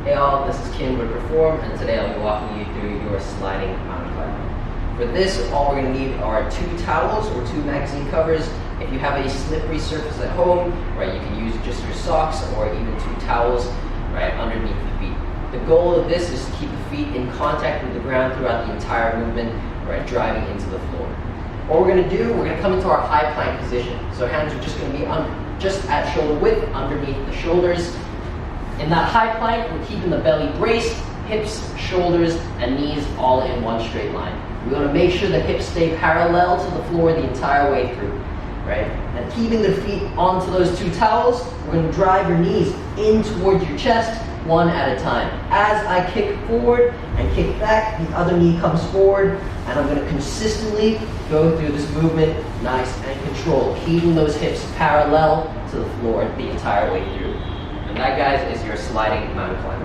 Hey all, this is Cheung with Pherform, and today I'll be walking you through your sliding mountain climber. For this, all we're going to need are 2 towels or 2 magazine covers. If you have a slippery surface at home, right, you can use just your socks or even 2 towels, right, underneath the feet. The goal of this is to keep the feet in contact with the ground throughout the entire movement, right, driving into the floor. What we're going to do, we're going to come into our high plank position. So hands are just going to be just at shoulder width underneath the shoulders. In that high plank, we're keeping the belly braced, hips, shoulders, and knees all in one straight line. We want to make sure the hips stay parallel to the floor the entire way through, right? And keeping the feet onto those 2 towels, we're going to drive your knees in towards your chest, one at a time. As I kick forward and kick back, the other knee comes forward, and I'm going to consistently go through this movement, nice and controlled, keeping those hips parallel to the floor the entire way through. And that, guys, is your sliding mountain climber.